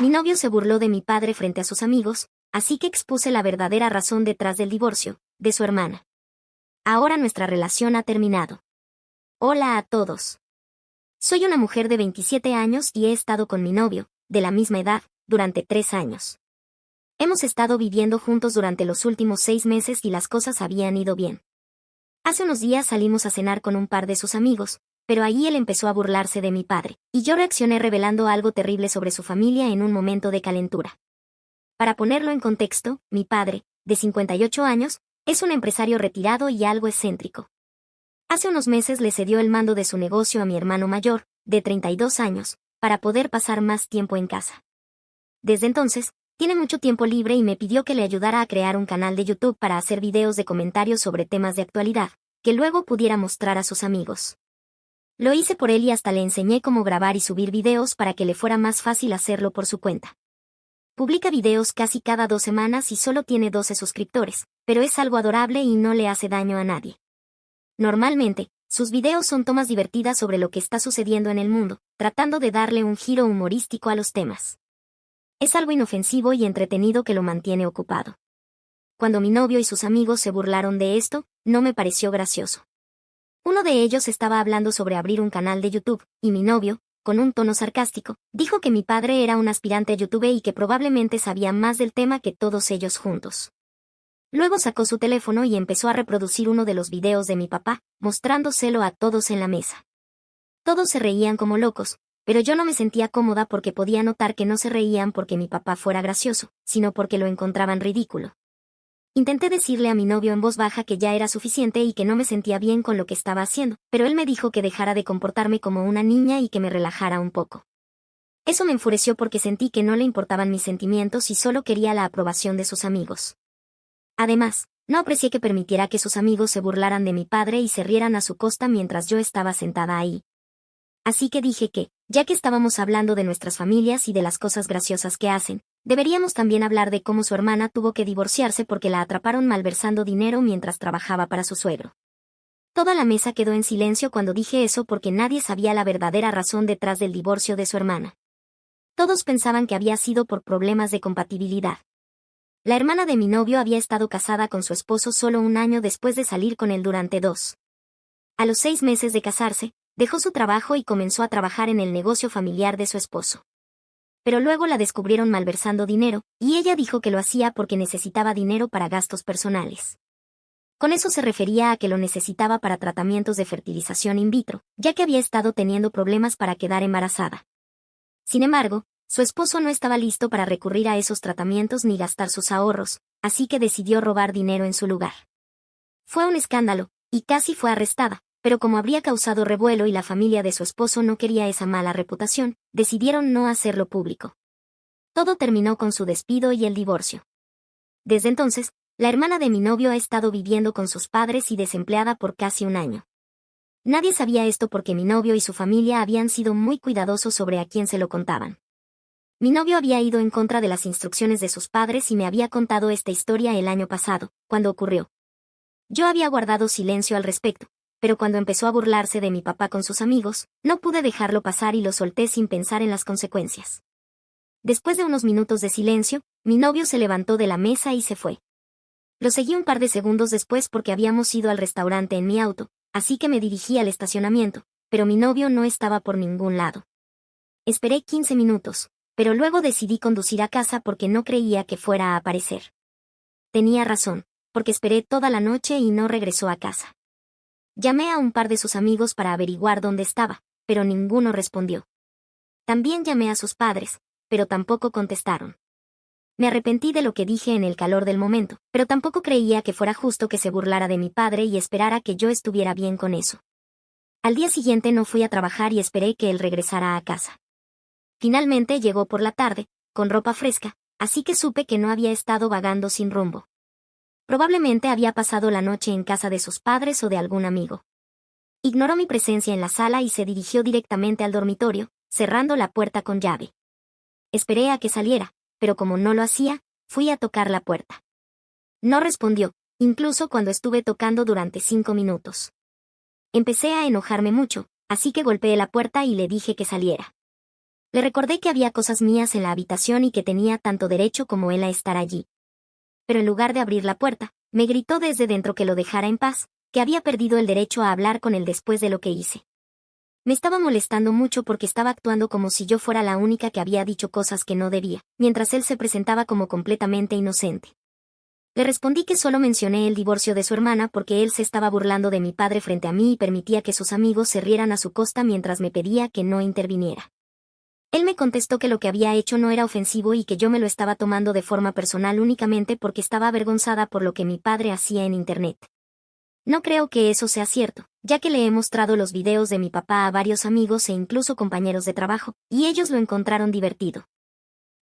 Mi novio se burló de mi padre frente a sus amigos, así que expuse la verdadera razón detrás del divorcio, de su hermana. Ahora nuestra relación ha terminado. Hola a todos. Soy una mujer de 27 años y he estado con mi novio, de la misma edad, durante 3 años. Hemos estado viviendo juntos durante los últimos 6 meses y las cosas habían ido bien. Hace unos días salimos a cenar con un par de sus amigos, pero ahí él empezó a burlarse de mi padre, y yo reaccioné revelando algo terrible sobre su familia en un momento de calentura. Para ponerlo en contexto, mi padre, de 58 años, es un empresario retirado y algo excéntrico. Hace unos meses le cedió el mando de su negocio a mi hermano mayor, de 32 años, para poder pasar más tiempo en casa. Desde entonces, tiene mucho tiempo libre y me pidió que le ayudara a crear un canal de YouTube para hacer videos de comentarios sobre temas de actualidad, que luego pudiera mostrar a sus amigos. Lo hice por él y hasta le enseñé cómo grabar y subir videos para que le fuera más fácil hacerlo por su cuenta. Publica videos casi cada 2 semanas y solo tiene 12 suscriptores, pero es algo adorable y no le hace daño a nadie. Normalmente, sus videos son tomas divertidas sobre lo que está sucediendo en el mundo, tratando de darle un giro humorístico a los temas. Es algo inofensivo y entretenido que lo mantiene ocupado. Cuando mi novio y sus amigos se burlaron de esto, no me pareció gracioso. Uno de ellos estaba hablando sobre abrir un canal de YouTube, y mi novio, con un tono sarcástico, dijo que mi padre era un aspirante a YouTube y que probablemente sabía más del tema que todos ellos juntos. Luego sacó su teléfono y empezó a reproducir uno de los videos de mi papá, mostrándoselo a todos en la mesa. Todos se reían como locos, pero yo no me sentía cómoda porque podía notar que no se reían porque mi papá fuera gracioso, sino porque lo encontraban ridículo. Intenté decirle a mi novio en voz baja que ya era suficiente y que no me sentía bien con lo que estaba haciendo, pero él me dijo que dejara de comportarme como una niña y que me relajara un poco. Eso me enfureció porque sentí que no le importaban mis sentimientos y solo quería la aprobación de sus amigos. Además, no aprecié que permitiera que sus amigos se burlaran de mi padre y se rieran a su costa mientras yo estaba sentada ahí. Así que dije que, ya que estábamos hablando de nuestras familias y de las cosas graciosas que hacen, deberíamos también hablar de cómo su hermana tuvo que divorciarse porque la atraparon malversando dinero mientras trabajaba para su suegro. Toda la mesa quedó en silencio cuando dije eso porque nadie sabía la verdadera razón detrás del divorcio de su hermana. Todos pensaban que había sido por problemas de compatibilidad. La hermana de mi novio había estado casada con su esposo solo un año después de salir con él durante 2. A los 6 meses de casarse, dejó su trabajo y comenzó a trabajar en el negocio familiar de su esposo. Pero luego la descubrieron malversando dinero, y ella dijo que lo hacía porque necesitaba dinero para gastos personales. Con eso se refería a que lo necesitaba para tratamientos de fertilización in vitro, ya que había estado teniendo problemas para quedar embarazada. Sin embargo, su esposo no estaba listo para recurrir a esos tratamientos ni gastar sus ahorros, así que decidió robar dinero en su lugar. Fue un escándalo, y casi fue arrestada, pero como habría causado revuelo y la familia de su esposo no quería esa mala reputación, decidieron no hacerlo público. Todo terminó con su despido y el divorcio. Desde entonces, la hermana de mi novio ha estado viviendo con sus padres y desempleada por casi un año. Nadie sabía esto porque mi novio y su familia habían sido muy cuidadosos sobre a quién se lo contaban. Mi novio había ido en contra de las instrucciones de sus padres y me había contado esta historia el año pasado, cuando ocurrió. Yo había guardado silencio al respecto, pero cuando empezó a burlarse de mi papá con sus amigos, no pude dejarlo pasar y lo solté sin pensar en las consecuencias. Después de unos minutos de silencio, mi novio se levantó de la mesa y se fue. Lo seguí un par de segundos después porque habíamos ido al restaurante en mi auto, así que me dirigí al estacionamiento, pero mi novio no estaba por ningún lado. Esperé 15 minutos, pero luego decidí conducir a casa porque no creía que fuera a aparecer. Tenía razón, porque esperé toda la noche y no regresó a casa. Llamé a un par de sus amigos para averiguar dónde estaba, pero ninguno respondió. También llamé a sus padres, pero tampoco contestaron. Me arrepentí de lo que dije en el calor del momento, pero tampoco creía que fuera justo que se burlara de mi padre y esperara que yo estuviera bien con eso. Al día siguiente no fui a trabajar y esperé que él regresara a casa. Finalmente llegó por la tarde, con ropa fresca, así que supe que no había estado vagando sin rumbo. Probablemente había pasado la noche en casa de sus padres o de algún amigo. Ignoró mi presencia en la sala y se dirigió directamente al dormitorio, cerrando la puerta con llave. Esperé a que saliera, pero como no lo hacía, fui a tocar la puerta. No respondió, incluso cuando estuve tocando durante 5 minutos. Empecé a enojarme mucho, así que golpeé la puerta y le dije que saliera. Le recordé que había cosas mías en la habitación y que tenía tanto derecho como él a estar allí. Pero en lugar de abrir la puerta, me gritó desde dentro que lo dejara en paz, que había perdido el derecho a hablar con él después de lo que hice. Me estaba molestando mucho porque estaba actuando como si yo fuera la única que había dicho cosas que no debía, mientras él se presentaba como completamente inocente. Le respondí que solo mencioné el divorcio de su hermana porque él se estaba burlando de mi padre frente a mí y permitía que sus amigos se rieran a su costa mientras me pedía que no interviniera. Él me contestó que lo que había hecho no era ofensivo y que yo me lo estaba tomando de forma personal únicamente porque estaba avergonzada por lo que mi padre hacía en Internet. No creo que eso sea cierto, ya que le he mostrado los videos de mi papá a varios amigos e incluso compañeros de trabajo, y ellos lo encontraron divertido.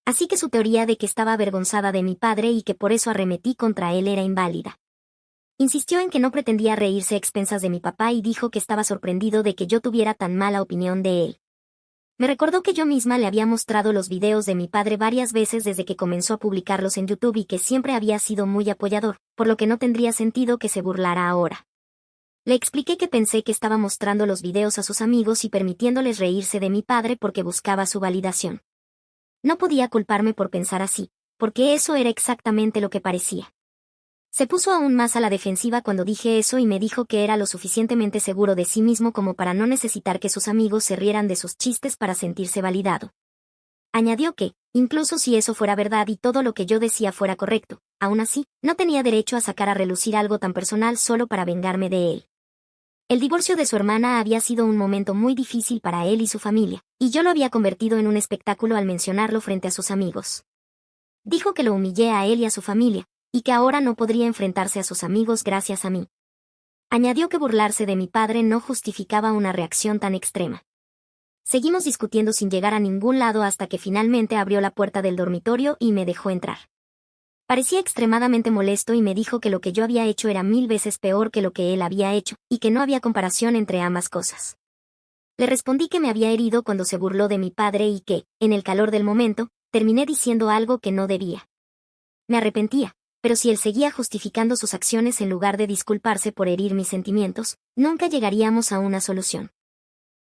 Así que su teoría de que estaba avergonzada de mi padre y que por eso arremetí contra él era inválida. Insistió en que no pretendía reírse a expensas de mi papá y dijo que estaba sorprendido de que yo tuviera tan mala opinión de él. Me recordó que yo misma le había mostrado los videos de mi padre varias veces desde que comenzó a publicarlos en YouTube y que siempre había sido muy apoyador, por lo que no tendría sentido que se burlara ahora. Le expliqué que pensé que estaba mostrando los videos a sus amigos y permitiéndoles reírse de mi padre porque buscaba su validación. No podía culparme por pensar así, porque eso era exactamente lo que parecía. Se puso aún más a la defensiva cuando dije eso y me dijo que era lo suficientemente seguro de sí mismo como para no necesitar que sus amigos se rieran de sus chistes para sentirse validado. Añadió que, incluso si eso fuera verdad y todo lo que yo decía fuera correcto, aún así, no tenía derecho a sacar a relucir algo tan personal solo para vengarme de él. El divorcio de su hermana había sido un momento muy difícil para él y su familia, y yo lo había convertido en un espectáculo al mencionarlo frente a sus amigos. Dijo que lo humillé a él y a su familia, y que ahora no podría enfrentarse a sus amigos gracias a mí. Añadió que burlarse de mi padre no justificaba una reacción tan extrema. Seguimos discutiendo sin llegar a ningún lado hasta que finalmente abrió la puerta del dormitorio y me dejó entrar. Parecía extremadamente molesto y me dijo que lo que yo había hecho era 1000 veces peor que lo que él había hecho, y que no había comparación entre ambas cosas. Le respondí que me había herido cuando se burló de mi padre y que, en el calor del momento, terminé diciendo algo que no debía. Me arrepentía, pero si él seguía justificando sus acciones en lugar de disculparse por herir mis sentimientos, nunca llegaríamos a una solución.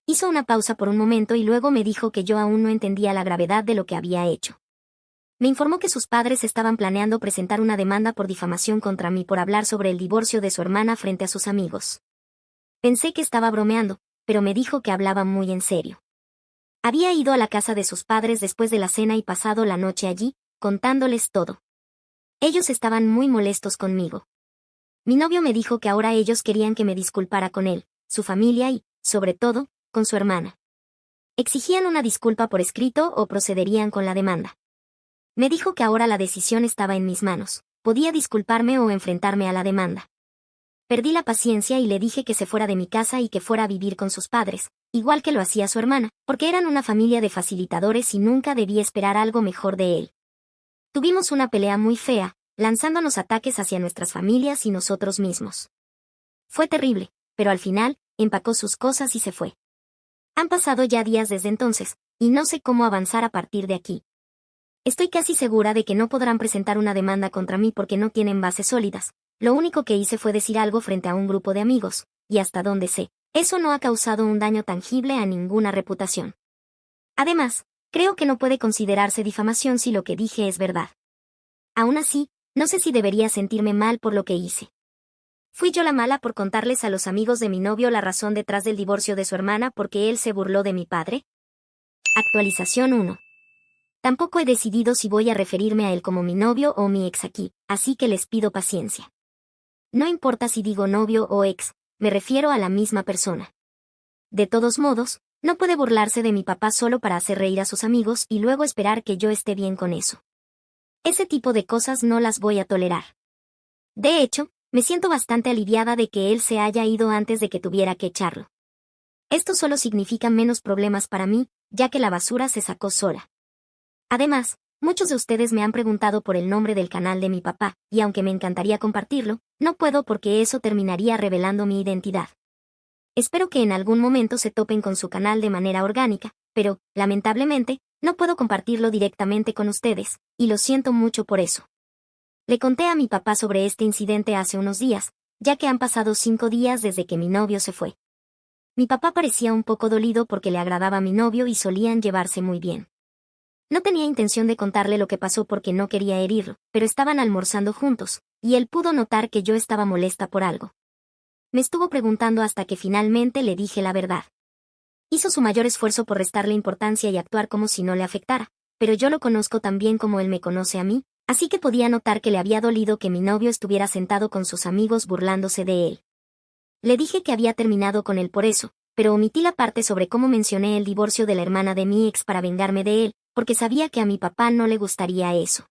Hizo una pausa por un momento y luego me dijo que yo aún no entendía la gravedad de lo que había hecho. Me informó que sus padres estaban planeando presentar una demanda por difamación contra mí por hablar sobre el divorcio de su hermana frente a sus amigos. Pensé que estaba bromeando, pero me dijo que hablaba muy en serio. Había ido a la casa de sus padres después de la cena y pasado la noche allí, contándoles todo. Ellos estaban muy molestos conmigo. Mi novio me dijo que ahora ellos querían que me disculpara con él, su familia y, sobre todo, con su hermana. Exigían una disculpa por escrito o procederían con la demanda. Me dijo que ahora la decisión estaba en mis manos, podía disculparme o enfrentarme a la demanda. Perdí la paciencia y le dije que se fuera de mi casa y que fuera a vivir con sus padres, igual que lo hacía su hermana, porque eran una familia de facilitadores y nunca debía esperar algo mejor de él. Tuvimos una pelea muy fea, lanzándonos ataques hacia nuestras familias y nosotros mismos. Fue terrible, pero al final, empacó sus cosas y se fue. Han pasado ya días desde entonces, y no sé cómo avanzar a partir de aquí. Estoy casi segura de que no podrán presentar una demanda contra mí porque no tienen bases sólidas. Lo único que hice fue decir algo frente a un grupo de amigos, y hasta donde sé, eso no ha causado un daño tangible a ninguna reputación. Además, creo que no puede considerarse difamación si lo que dije es verdad. Aún así, no sé si debería sentirme mal por lo que hice. ¿Fui yo la mala por contarles a los amigos de mi novio la razón detrás del divorcio de su hermana porque él se burló de mi padre? Actualización 1. Tampoco he decidido si voy a referirme a él como mi novio o mi ex aquí, así que les pido paciencia. No importa si digo novio o ex, me refiero a la misma persona. De todos modos, no puede burlarse de mi papá solo para hacer reír a sus amigos y luego esperar que yo esté bien con eso. Ese tipo de cosas no las voy a tolerar. De hecho, me siento bastante aliviada de que él se haya ido antes de que tuviera que echarlo. Esto solo significa menos problemas para mí, ya que la basura se sacó sola. Además, muchos de ustedes me han preguntado por el nombre del canal de mi papá, y aunque me encantaría compartirlo, no puedo porque eso terminaría revelando mi identidad. Espero que en algún momento se topen con su canal de manera orgánica, pero, lamentablemente, no puedo compartirlo directamente con ustedes, y lo siento mucho por eso. Le conté a mi papá sobre este incidente hace unos días, ya que han pasado 5 días desde que mi novio se fue. Mi papá parecía un poco dolido porque le agradaba a mi novio y solían llevarse muy bien. No tenía intención de contarle lo que pasó porque no quería herirlo, pero estaban almorzando juntos, y él pudo notar que yo estaba molesta por algo. Me estuvo preguntando hasta que finalmente le dije la verdad. Hizo su mayor esfuerzo por restarle importancia y actuar como si no le afectara, pero yo lo conozco tan bien como él me conoce a mí, así que podía notar que le había dolido que mi novio estuviera sentado con sus amigos burlándose de él. Le dije que había terminado con él por eso, pero omití la parte sobre cómo mencioné el divorcio de la hermana de mi ex para vengarme de él, porque sabía que a mi papá no le gustaría eso.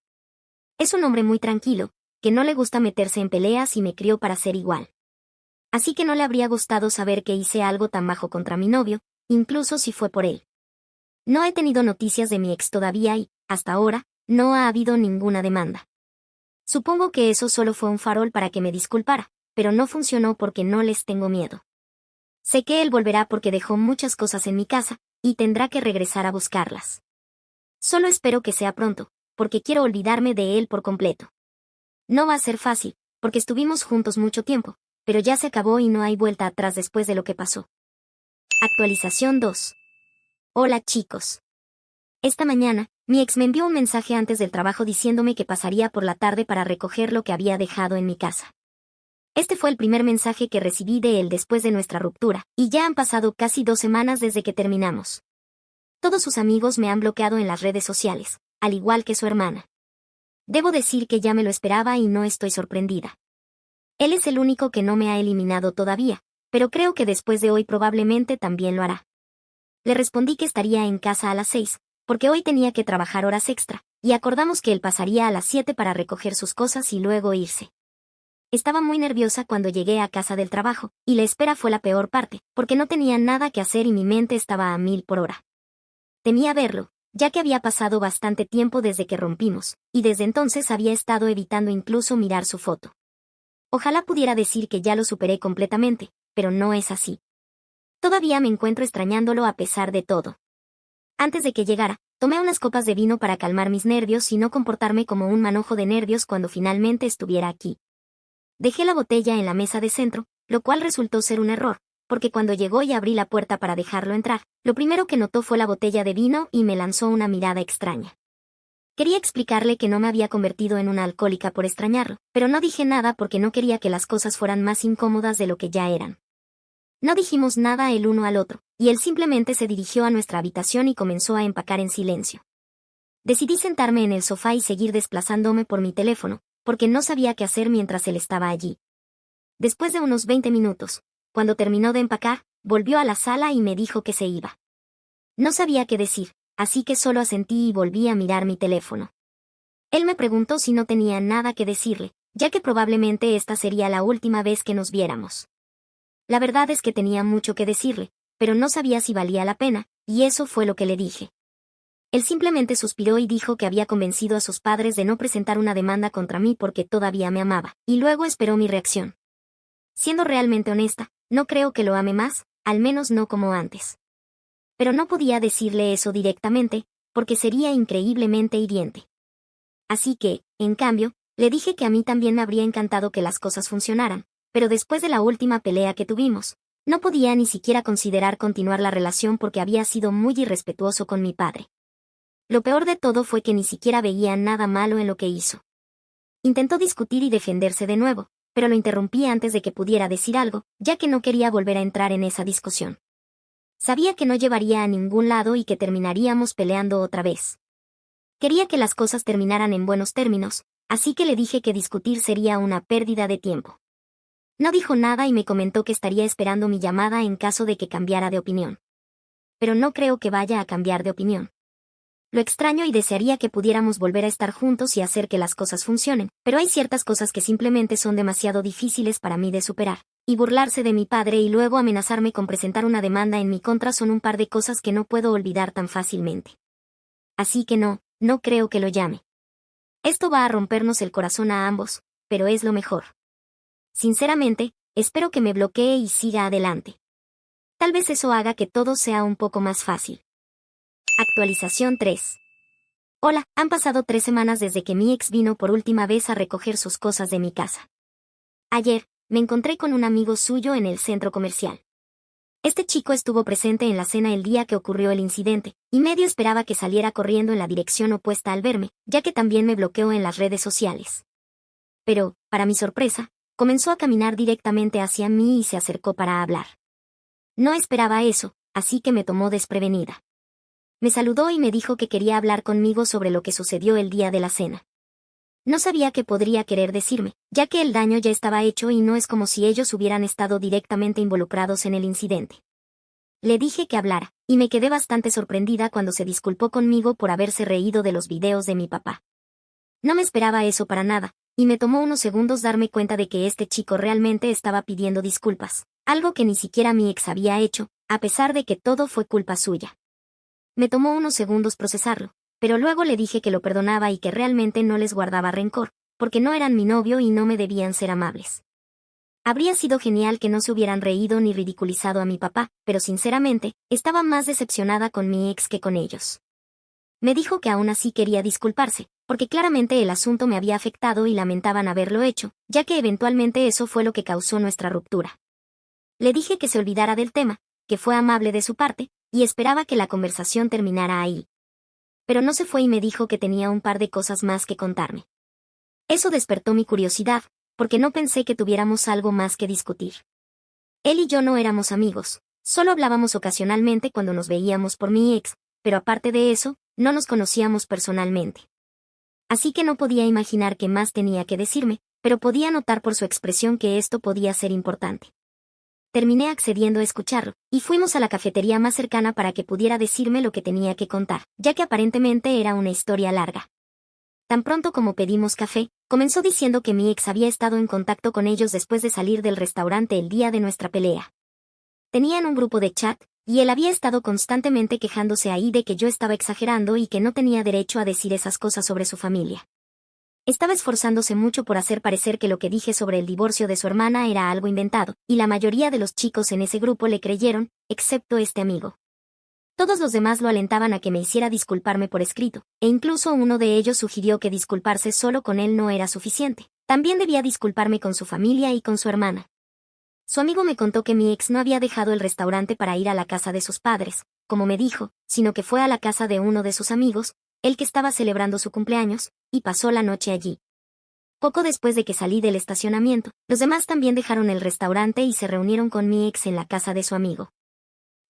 Es un hombre muy tranquilo, que no le gusta meterse en peleas y me crió para ser igual. Así que no le habría gustado saber que hice algo tan bajo contra mi novio, incluso si fue por él. No he tenido noticias de mi ex todavía y, hasta ahora, no ha habido ninguna demanda. Supongo que eso solo fue un farol para que me disculpara, pero no funcionó porque no les tengo miedo. Sé que él volverá porque dejó muchas cosas en mi casa, y tendrá que regresar a buscarlas. Solo espero que sea pronto, porque quiero olvidarme de él por completo. No va a ser fácil, porque estuvimos juntos mucho tiempo, pero ya se acabó y no hay vuelta atrás después de lo que pasó. Actualización 2. Hola chicos. Esta mañana, mi ex me envió un mensaje antes del trabajo diciéndome que pasaría por la tarde para recoger lo que había dejado en mi casa. Este fue el primer mensaje que recibí de él después de nuestra ruptura, y ya han pasado casi 2 semanas desde que terminamos. Todos sus amigos me han bloqueado en las redes sociales, al igual que su hermana. Debo decir que ya me lo esperaba y no estoy sorprendida. Él es el único que no me ha eliminado todavía, pero creo que después de hoy probablemente también lo hará. Le respondí que estaría en casa a las 6, porque hoy tenía que trabajar horas extra, y acordamos que él pasaría a las 7 para recoger sus cosas y luego irse. Estaba muy nerviosa cuando llegué a casa del trabajo, y la espera fue la peor parte, porque no tenía nada que hacer y mi mente estaba a 1000 por hora. Temía verlo, ya que había pasado bastante tiempo desde que rompimos, y desde entonces había estado evitando incluso mirar su foto. Ojalá pudiera decir que ya lo superé completamente, pero no es así. Todavía me encuentro extrañándolo a pesar de todo. Antes de que llegara, tomé unas copas de vino para calmar mis nervios y no comportarme como un manojo de nervios cuando finalmente estuviera aquí. Dejé la botella en la mesa de centro, lo cual resultó ser un error, porque cuando llegó y abrí la puerta para dejarlo entrar, lo primero que notó fue la botella de vino y me lanzó una mirada extraña. Quería explicarle que no me había convertido en una alcohólica por extrañarlo, pero no dije nada porque no quería que las cosas fueran más incómodas de lo que ya eran. No dijimos nada el uno al otro, y él simplemente se dirigió a nuestra habitación y comenzó a empacar en silencio. Decidí sentarme en el sofá y seguir desplazándome por mi teléfono, porque no sabía qué hacer mientras él estaba allí. Después de unos 20 minutos, cuando terminó de empacar, volvió a la sala y me dijo que se iba. No sabía qué decir, así que solo asentí y volví a mirar mi teléfono. Él me preguntó si no tenía nada que decirle, ya que probablemente esta sería la última vez que nos viéramos. La verdad es que tenía mucho que decirle, pero no sabía si valía la pena, y eso fue lo que le dije. Él simplemente suspiró y dijo que había convencido a sus padres de no presentar una demanda contra mí porque todavía me amaba, y luego esperó mi reacción. Siendo realmente honesta, no creo que lo ame más, al menos no como antes. Pero no podía decirle eso directamente, porque sería increíblemente hiriente. Así que, en cambio, le dije que a mí también me habría encantado que las cosas funcionaran, pero después de la última pelea que tuvimos, no podía ni siquiera considerar continuar la relación porque había sido muy irrespetuoso con mi padre. Lo peor de todo fue que ni siquiera veía nada malo en lo que hizo. Intentó discutir y defenderse de nuevo, pero lo interrumpí antes de que pudiera decir algo, ya que no quería volver a entrar en esa discusión. Sabía que no llevaría a ningún lado y que terminaríamos peleando otra vez. Quería que las cosas terminaran en buenos términos, así que le dije que discutir sería una pérdida de tiempo. No dijo nada y me comentó que estaría esperando mi llamada en caso de que cambiara de opinión. Pero no creo que vaya a cambiar de opinión. Lo extraño y desearía que pudiéramos volver a estar juntos y hacer que las cosas funcionen, pero hay ciertas cosas que simplemente son demasiado difíciles para mí de superar. Y burlarse de mi padre y luego amenazarme con presentar una demanda en mi contra son un par de cosas que no puedo olvidar tan fácilmente. Así que no creo que lo llame. Esto va a rompernos el corazón a ambos, pero es lo mejor. Sinceramente, espero que me bloquee y siga adelante. Tal vez eso haga que todo sea un poco más fácil. Actualización 3. Hola, han pasado 3 semanas desde que mi ex vino por última vez a recoger sus cosas de mi casa. Ayer, me encontré con un amigo suyo en el centro comercial. Este chico estuvo presente en la cena el día que ocurrió el incidente, y medio esperaba que saliera corriendo en la dirección opuesta al verme, ya que también me bloqueó en las redes sociales. Pero, para mi sorpresa, comenzó a caminar directamente hacia mí y se acercó para hablar. No esperaba eso, así que me tomó desprevenida. Me saludó y me dijo que quería hablar conmigo sobre lo que sucedió el día de la cena. No sabía qué podría querer decirme, ya que el daño ya estaba hecho y no es como si ellos hubieran estado directamente involucrados en el incidente. Le dije que hablara, y me quedé bastante sorprendida cuando se disculpó conmigo por haberse reído de los videos de mi papá. No me esperaba eso para nada, y me tomó unos segundos darme cuenta de que este chico realmente estaba pidiendo disculpas, algo que ni siquiera mi ex había hecho, a pesar de que todo fue culpa suya. Me tomó unos segundos procesarlo, pero luego le dije que lo perdonaba y que realmente no les guardaba rencor, porque no eran mi novio y no me debían ser amables. Habría sido genial que no se hubieran reído ni ridiculizado a mi papá, pero sinceramente, estaba más decepcionada con mi ex que con ellos. Me dijo que aún así quería disculparse, porque claramente el asunto me había afectado y lamentaban haberlo hecho, ya que eventualmente eso fue lo que causó nuestra ruptura. Le dije que se olvidara del tema, que fue amable de su parte, y esperaba que la conversación terminara ahí. Pero no se fue y me dijo que tenía un par de cosas más que contarme. Eso despertó mi curiosidad, porque no pensé que tuviéramos algo más que discutir. Él y yo no éramos amigos, solo hablábamos ocasionalmente cuando nos veíamos por mi ex, pero aparte de eso, no nos conocíamos personalmente. Así que no podía imaginar qué más tenía que decirme, pero podía notar por su expresión que esto podía ser importante. Terminé accediendo a escucharlo, y fuimos a la cafetería más cercana para que pudiera decirme lo que tenía que contar, ya que aparentemente era una historia larga. Tan pronto como pedimos café, comenzó diciendo que mi ex había estado en contacto con ellos después de salir del restaurante el día de nuestra pelea. Tenían un grupo de chat, y él había estado constantemente quejándose ahí de que yo estaba exagerando y que no tenía derecho a decir esas cosas sobre su familia. Estaba esforzándose mucho por hacer parecer que lo que dije sobre el divorcio de su hermana era algo inventado, y la mayoría de los chicos en ese grupo le creyeron, excepto este amigo. Todos los demás lo alentaban a que me hiciera disculparme por escrito, e incluso uno de ellos sugirió que disculparse solo con él no era suficiente. También debía disculparme con su familia y con su hermana. Su amigo me contó que mi ex no había dejado el restaurante para ir a la casa de sus padres, como me dijo, sino que fue a la casa de uno de sus amigos, el que estaba celebrando su cumpleaños, y pasó la noche allí. Poco después de que salí del estacionamiento, los demás también dejaron el restaurante y se reunieron con mi ex en la casa de su amigo.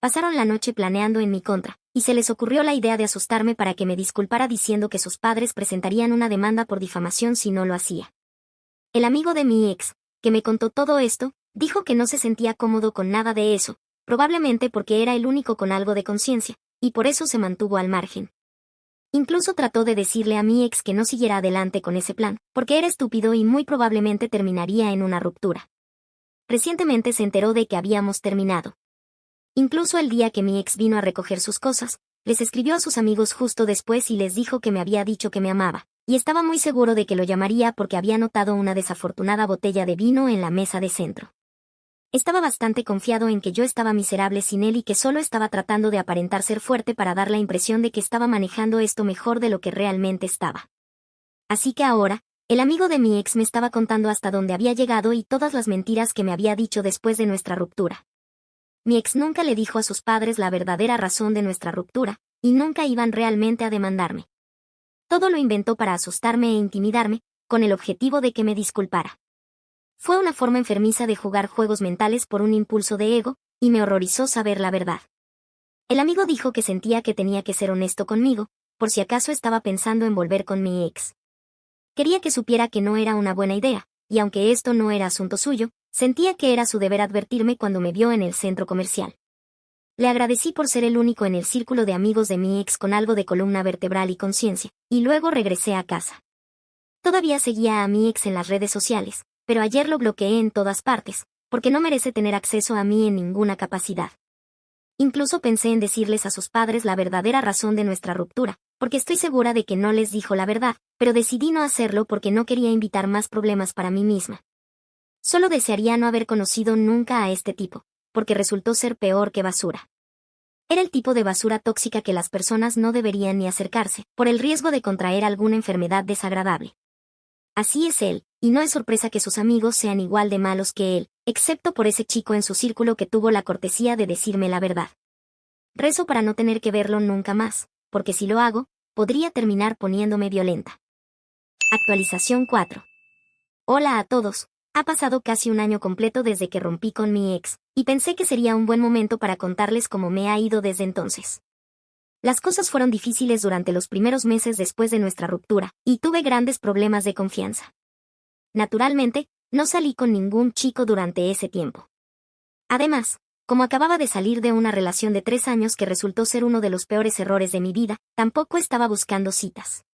Pasaron la noche planeando en mi contra, y se les ocurrió la idea de asustarme para que me disculpara diciendo que sus padres presentarían una demanda por difamación si no lo hacía. El amigo de mi ex, que me contó todo esto, dijo que no se sentía cómodo con nada de eso, probablemente porque era el único con algo de conciencia, y por eso se mantuvo al margen. Incluso trató de decirle a mi ex que no siguiera adelante con ese plan, porque era estúpido y muy probablemente terminaría en una ruptura. Recientemente se enteró de que habíamos terminado. Incluso el día que mi ex vino a recoger sus cosas, les escribió a sus amigos justo después y les dijo que me había dicho que me amaba, y estaba muy seguro de que lo llamaría porque había notado una desafortunada botella de vino en la mesa de centro. Estaba bastante confiado en que yo estaba miserable sin él y que solo estaba tratando de aparentar ser fuerte para dar la impresión de que estaba manejando esto mejor de lo que realmente estaba. Así que ahora, el amigo de mi ex me estaba contando hasta dónde había llegado y todas las mentiras que me había dicho después de nuestra ruptura. Mi ex nunca le dijo a sus padres la verdadera razón de nuestra ruptura, y nunca iban realmente a demandarme. Todo lo inventó para asustarme e intimidarme, con el objetivo de que me disculpara. Fue una forma enfermiza de jugar juegos mentales por un impulso de ego, y me horrorizó saber la verdad. El amigo dijo que sentía que tenía que ser honesto conmigo, por si acaso estaba pensando en volver con mi ex. Quería que supiera que no era una buena idea, y aunque esto no era asunto suyo, sentía que era su deber advertirme cuando me vio en el centro comercial. Le agradecí por ser el único en el círculo de amigos de mi ex con algo de columna vertebral y conciencia, y luego regresé a casa. Todavía seguía a mi ex en las redes sociales, pero ayer lo bloqueé en todas partes, porque no merece tener acceso a mí en ninguna capacidad. Incluso pensé en decirles a sus padres la verdadera razón de nuestra ruptura, porque estoy segura de que no les dijo la verdad, pero decidí no hacerlo porque no quería invitar más problemas para mí misma. Solo desearía no haber conocido nunca a este tipo, porque resultó ser peor que basura. Era el tipo de basura tóxica que las personas no deberían ni acercarse, por el riesgo de contraer alguna enfermedad desagradable. Así es él, y no es sorpresa que sus amigos sean igual de malos que él, excepto por ese chico en su círculo que tuvo la cortesía de decirme la verdad. Rezo para no tener que verlo nunca más, porque si lo hago, podría terminar poniéndome violenta. Actualización 4. Hola a todos. Ha pasado casi un año completo desde que rompí con mi ex, y pensé que sería un buen momento para contarles cómo me ha ido desde entonces. Las cosas fueron difíciles durante los primeros meses después de nuestra ruptura, y tuve grandes problemas de confianza. Naturalmente, no salí con ningún chico durante ese tiempo. Además, como acababa de salir de una relación de 3 años que resultó ser uno de los peores errores de mi vida, tampoco estaba buscando citas.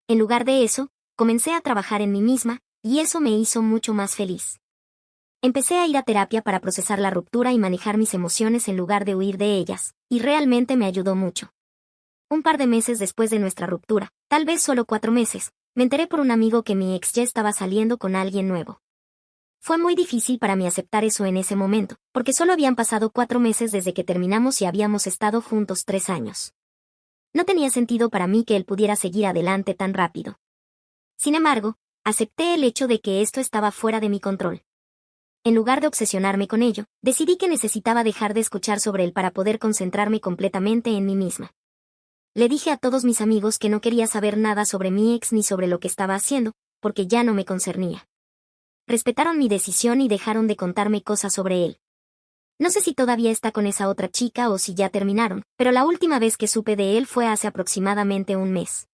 En lugar de eso, comencé a trabajar en mí misma, y eso me hizo mucho más feliz. Empecé a ir a terapia para procesar la ruptura y manejar mis emociones en lugar de huir de ellas, y realmente me ayudó mucho. Un par de meses después de nuestra ruptura, tal vez solo 4 meses, me enteré por un amigo que mi ex ya estaba saliendo con alguien nuevo. Fue muy difícil para mí aceptar eso en ese momento, porque solo habían pasado 4 meses desde que terminamos y habíamos estado juntos 3 años. No tenía sentido para mí que él pudiera seguir adelante tan rápido. Sin embargo, acepté el hecho de que esto estaba fuera de mi control. En lugar de obsesionarme con ello, decidí que necesitaba dejar de escuchar sobre él para poder concentrarme completamente en mí misma. Le dije a todos mis amigos que no quería saber nada sobre mi ex ni sobre lo que estaba haciendo, porque ya no me concernía. Respetaron mi decisión y dejaron de contarme cosas sobre él. No sé si todavía está con esa otra chica o si ya terminaron, pero la última vez que supe de él fue hace aproximadamente un mes.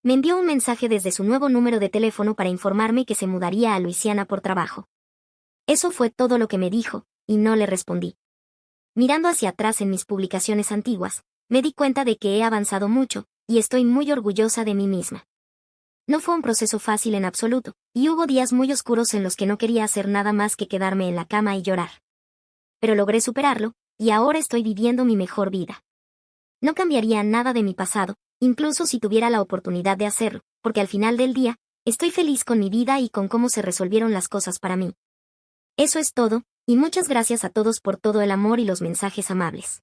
Me envió un mensaje desde su nuevo número de teléfono para informarme que se mudaría a Luisiana por trabajo. Eso fue todo lo que me dijo, y no le respondí. Mirando hacia atrás en mis publicaciones antiguas, me di cuenta de que he avanzado mucho, y estoy muy orgullosa de mí misma. No fue un proceso fácil en absoluto, y hubo días muy oscuros en los que no quería hacer nada más que quedarme en la cama y llorar. Pero logré superarlo, y ahora estoy viviendo mi mejor vida. No cambiaría nada de mi pasado, incluso si tuviera la oportunidad de hacerlo, porque al final del día, estoy feliz con mi vida y con cómo se resolvieron las cosas para mí. Eso es todo, y muchas gracias a todos por todo el amor y los mensajes amables.